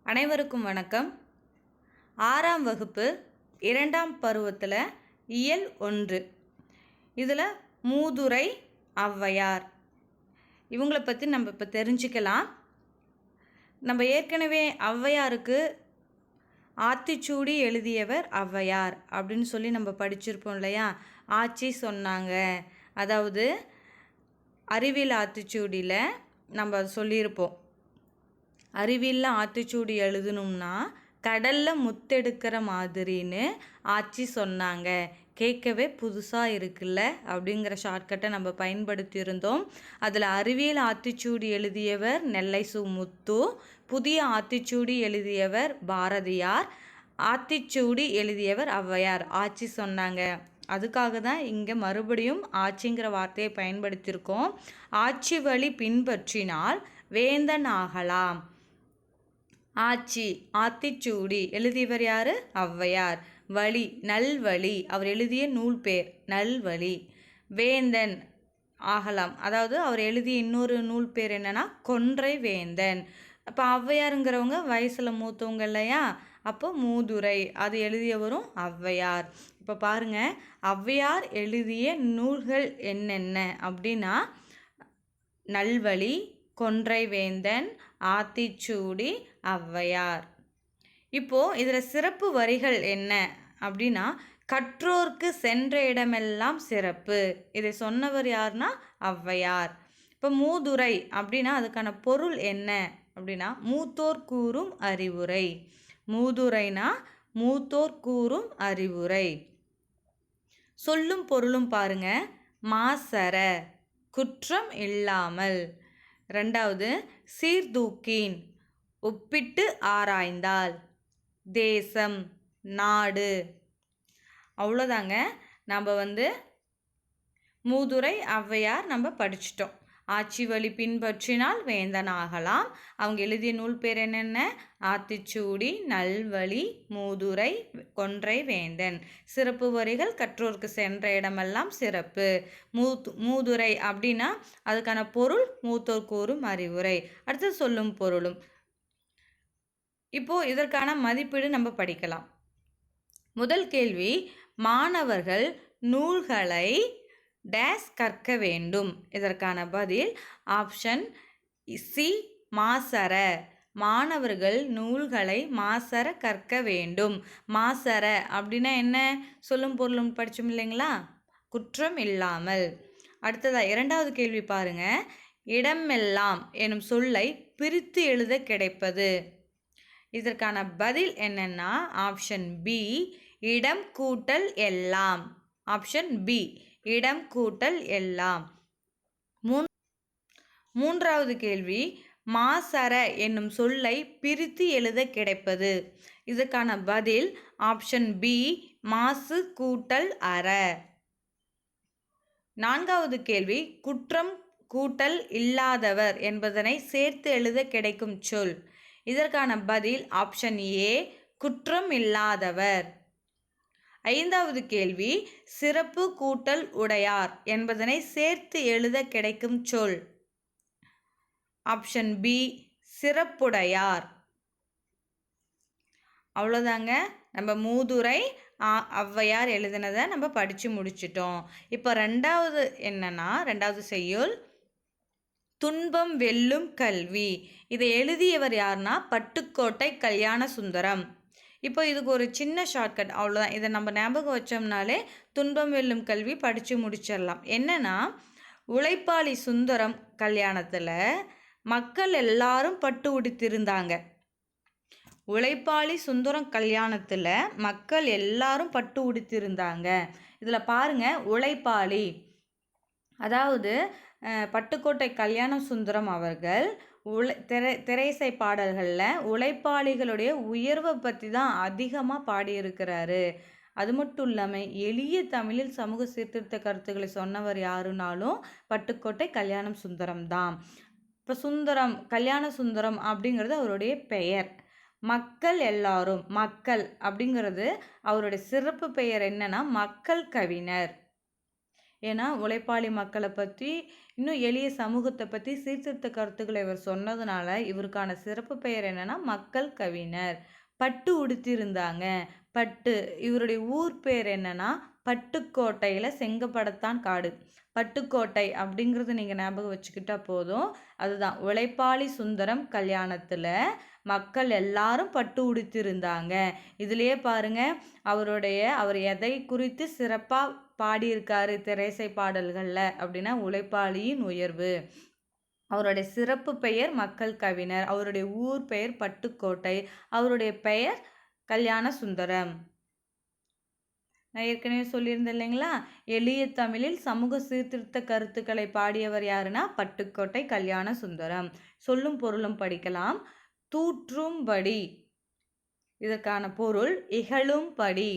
அனைவருக்கும் வணக்கம். 6ஆம் வகுப்பு 2ஆம் பருவத்தில் இயல் 1 இதில் மூதுரை ஔவையார் இவங்களை பற்றி நம்ம இப்போ தெரிஞ்சுக்கலாம். நம்ம ஏற்கனவே ஔவையாருக்கு ஆத்திச்சூடி எழுதியவர் ஔவையார் அப்படின்னு சொல்லி நம்ம படிச்சிருப்போம் இல்லையா. ஆட்சி சொன்னாங்க, அதாவது அறிவியல் ஆத்திச்சூடியில் நம்ம சொல்லியிருப்போம். அறிவியல்ல ஆத்திச்சூடி எழுதணும்னா கடலில் முத்தெடுக்கிற மாதிரின்னு ஆட்சி சொன்னாங்க. கேட்கவே புதுசாக இருக்குல்ல அப்படிங்கிற ஷார்ட்கட்டை நம்ம பயன்படுத்தி இருந்தோம். அதில் அறிவியல் ஆத்திச்சூடி எழுதியவர் நெல்லை சு முத்து, புதிய ஆத்திச்சூடி எழுதியவர் பாரதியார், ஆத்திச்சூடி எழுதியவர் ஔவையார். ஆட்சி சொன்னாங்க, அதுக்காக தான் இங்கே மறுபடியும் ஆட்சிங்கிற வார்த்தையை பயன்படுத்தியிருக்கோம். ஆட்சி வழி பின்பற்றினால் வேந்தன் ஆகலாம். ஆட்சி ஆத்திச்சூடி எழுதியவர் யார்? ஔவையார். வழி நல்வழி, அவர் எழுதிய நூல் பேர் நல்வழி. வேந்தன் ஆகலாம், அதாவது அவர் எழுதிய இன்னொரு நூல் பேர் என்னன்னா கொன்றை வேந்தன். அப்போ ஔவையாருங்கிறவங்க வயசில் மூத்தவங்க இல்லையா, அப்போ மூதுரை அது எழுதியவரும் ஔவையார். இப்போ பாருங்க, ஔவையார் எழுதிய நூல்கள் என்னென்ன அப்படின்னா நல்வழி, கொன்றை வேந்தன், ஆத்திச்சூடி, ஔவையார். இப்போது இதில் சிறப்பு வரிகள் என்ன அப்படின்னா கற்றோர்க்கு சென்ற இடமெல்லாம் சிறப்பு. இதை சொன்னவர் யாருன்னா ஔவையார். இப்போ மூதுரை அப்படின்னா அதுக்கான பொருள் என்ன அப்படின்னா மூத்தோர் கூறும் அறிவுரை. மூதுரைனா மூத்தோர் கூறும் அறிவுரை. சொல்லும் பொருளும் பாருங்க. மாசற குற்றம் இல்லாமல். ரெண்டாவது சீர்தூக்கின் ஒப்பிட்டு ஆராய்ந்தால். தேசம் நாடு. அவ்வளோதாங்க. நம்ம மூதுரை ஔவையார் நம்ம படிச்சிட்டோம். ஆட்சி வழி பின்பற்றினால் வேந்தன் ஆகலாம். அவங்க எழுதிய நூல் பேர் என்னென்ன? ஆத்திச்சூடி, நல்வழி, மூதுரை, கொன்றை வேந்தன். சிறப்பு வரிகள் கற்றோர்க்கு சென்ற இடமெல்லாம் சிறப்பு. மூதுரை அப்படின்னா அதுக்கான பொருள் மூத்தோர் கூறும் அறிவுரை. அடுத்து சொல்லும் பொருளும். இப்போது இதற்கான மதிப்பீடு நம்ம படிக்கலாம். முதல் கேள்வி, மாணவர்கள் நூல்களை டேஸ் கற்க வேண்டும். இதற்கான பதில் ஆப்ஷன் சி, மாசற. மாணவர்கள் நூல்களை மாசற கற்க வேண்டும். மாசற அப்படின்னா என்ன? சொல்லும் பொருளும் படித்தோம் இல்லைங்களா, குற்றம் இல்லாமல். அடுத்ததாக இரண்டாவது கேள்வி பாருங்க. இடமெல்லாம் எனும் சொல்லை பிரித்து எழுத கிடைப்பது. இதற்கான பதில் என்னன்னா ஆப்ஷன் பி, இடம் கூட்டல் எல்லாம். ஆப்ஷன் பி, இடம் கூட்டல் எல்லாம். மூன்றாவது கேள்வி, மாசற என்னும் சொல்லை பிரித்து எழுத கிடைப்பது. இதற்கான பதில் ஆப்ஷன் பி, மாசு கூட்டல் அற. நான்காவது கேள்வி, குற்றம் கூட்டல் இல்லாதவர் என்பதனை சேர்த்து எழுத கிடைக்கும் சொல். இதற்கான பதில் ஆப்ஷன் ஏ, குற்றம் இல்லாதவர். ஐந்தாவது கேள்வி, சிறப்பு கூட்டல் உடையார் என்பதனை சேர்த்து எழுத கிடைக்கும் சொல். ஆப்ஷன் பி, சிறப்புடையார். அவ்வளோதாங்க. நம்ம மூதுரை ஔவையார் எழுதினதை நம்ம படித்து முடிச்சிட்டோம். இப்போ ரெண்டாவது என்னன்னா, ரெண்டாவது செய்யுள் துன்பம் வெல்லும் கல்வி. இதை எழுதியவர் யாருன்னா பட்டுக்கோட்டை கல்யாண சுந்தரம். இப்போ இதுக்கு ஒரு சின்ன ஷார்ட்கட், அவ்வளோதான். இதை நம்ம ஞாபகம் வச்சோம்னாலே துன்பம் வெல்லும் கல்வி படித்து முடிச்சிடலாம். என்னன்னா உழைப்பாளி சுந்தரம் கல்யாணத்தில் மக்கள் எல்லாரும் பட்டு உடுத்திருந்தாங்க. உழைப்பாளி சுந்தரம் கல்யாணத்தில் மக்கள் எல்லாரும் பட்டு உடுத்திருந்தாங்க. இதில் பாருங்க, உழைப்பாளி அதாவது பட்டுக்கோட்டை கல்யாண சுந்தரம் அவர்கள் திரைசை பாடல்களில் உழைப்பாளிகளுடைய உயர்வை பற்றி தான் அதிகமாக பாடியிருக்கிறாரு. அது மட்டும் இல்லாமல் எளிய தமிழில் சமூக சீர்திருத்த கருத்துக்களை சொன்னவர் யாருனாலும் பட்டுக்கோட்டை கல்யாணம் சுந்தரம் தான். இப்போ சுந்தரம், கல்யாண சுந்தரம் அப்படிங்கிறது அவருடைய பெயர். மக்கள் எல்லாரும், மக்கள் அப்படிங்கிறது அவருடைய சிறப்பு பெயர் என்னன்னா மக்கள் கவிஞர். ஏன்னா உழைப்பாளி மக்களை பற்றி இன்னும் எளிய சமூகத்தை பற்றி சீர்திருத்த கருத்துக்களை இவர் சொன்னதுனால இவருக்கான சிறப்பு பெயர் என்னன்னா மக்கள் கவிஞர். பட்டு உடுத்தியிருந்தாங்க. பட்டு இவருடைய ஊர் பேர் என்னன்னா பட்டுக்கோட்டையில் செங்கப்படத்தான் காடு. பட்டுக்கோட்டை அப்படிங்கிறது நீங்கள் ஞாபகம் வச்சுக்கிட்டா போதும். அதுதான் உழைப்பாளி சுந்தரம் கல்யாணத்தில் மக்கள் எல்லாரும் பட்டு உடுத்தியிருந்தாங்க. இதுலேயே பாருங்க அவர் எதை குறித்து சிறப்பாக பாடியிருக்காரு திரைசை பாடல்களில் அப்படின்னா உழைப்பாளியின் உயர்வு. அவருடைய சிறப்பு பெயர் மக்கள் கவிஞர். அவருடைய ஊர் பெயர் பட்டுக்கோட்டை. அவருடைய பெயர் கல்யாண சுந்தரம். நான் ஏற்கனவே சொல்லியிருந்தேன் இல்லைங்களா, எளிய தமிழில் சமூக சீர்திருத்த கருத்துக்களை பாடியவர் யாருன்னா பட்டுக்கோட்டை கல்யாண சுந்தரம். சொல்லும் பொருளும் படிக்கலாம். தூற்றும்படி, இதற்கான பொருள் இகழும்படி.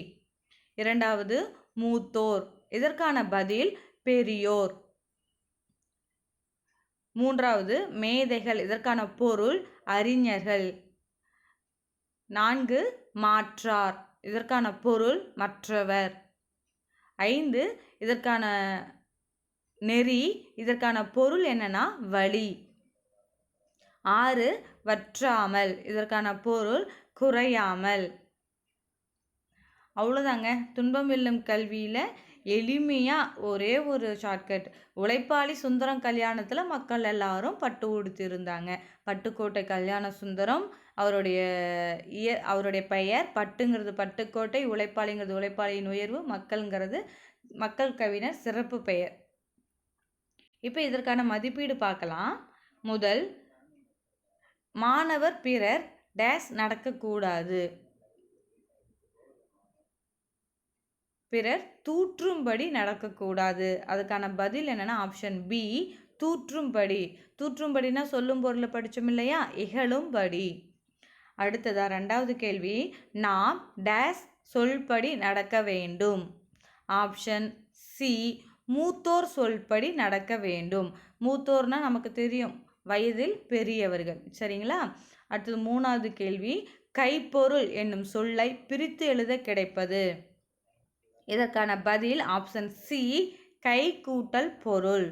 இரண்டாவது மூத்தோர், இதற்கான பதில் பெரியோர். மூன்றாவது மேதைகள், இதற்கான பொருள் அறிஞர்கள். 4 மாற்றார், இதற்கான பொருள் மற்றவர். 5 இதற்கான நெறி, இதற்கான பொருள் என்னன்னா வழி. 6 வற்றாமல், இதற்கான பொருள் குறையாமல். அவ்வளோதாங்க. துன்பம் வெல்லும் கல்வியில் எளிமையாக ஒரே ஒரு ஷார்ட்கட். உழைப்பாளி சுந்தரம் கல்யாணத்தில் மக்கள் எல்லாரும் பட்டு உடுத்தியிருந்தாங்க. பட்டுக்கோட்டை கல்யாண சுந்தரம், அவருடைய பெயர். பட்டுங்கிறது பட்டுக்கோட்டை, உழைப்பாளிங்கிறது உழைப்பாளியின் உயர்வு, மக்கள்ங்கிறது மக்கள் கவிஞர் சிறப்பு பெயர். இப்போ இதற்கான மதிப்பீடு பார்க்கலாம். முதல், மாணவர் பிறர் டேஸ் நடக்கக்கூடாது. பிறர் தூற்றும்படி நடக்கக்கூடாது. அதுக்கான பதில் என்னன்னா ஆப்ஷன் பி தூற்றும்படி. தூற்றும்படினா சொல்லும் பொருளை படித்தோம் இல்லையா, இகழும்படி. அடுத்ததா 2வது கேள்வி, நாம் டேஸ் சொல்படி நடக்க வேண்டும். ஆப்ஷன் சி மூத்தோர் சொல்படி நடக்க வேண்டும். மூத்தோர்னா நமக்கு தெரியும், வயதில் பெரியவர்கள். சரிங்களா? அடுத்தது 3வது கேள்வி, கைப்பொருள் என்னும் சொல்லை பிரித்து எழுத கிடைப்பது. இதற்கான பதில் ஆப்ஷன் சி கை கூட்டல் பொருள்.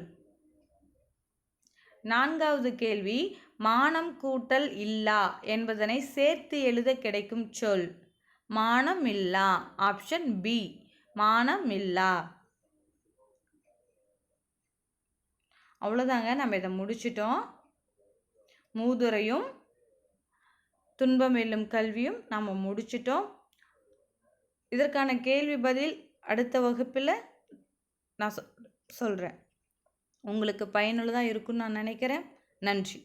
4வது கேள்வி, மானம் கூட்டல் இல்லா என்பதனை சேர்த்து எழுத கிடைக்கும் சொல். மானம் இல்லா. ஆப்ஷன் பி மானம் இல்லா. அவ்வளோதாங்க, நம்ம இதை முடிச்சிட்டோம். மூதுரையும் துன்பம் வெல்லும் கல்வியும் நம்ம முடிச்சிட்டோம். இதற்கான கேள்வி பதில் அடுத்த வகுப்பில் நான் சொல்கிறேன். உங்களுக்கு பயனுள்ளதாக இருக்குன்னு நான் நினைக்கிறேன். நன்றி.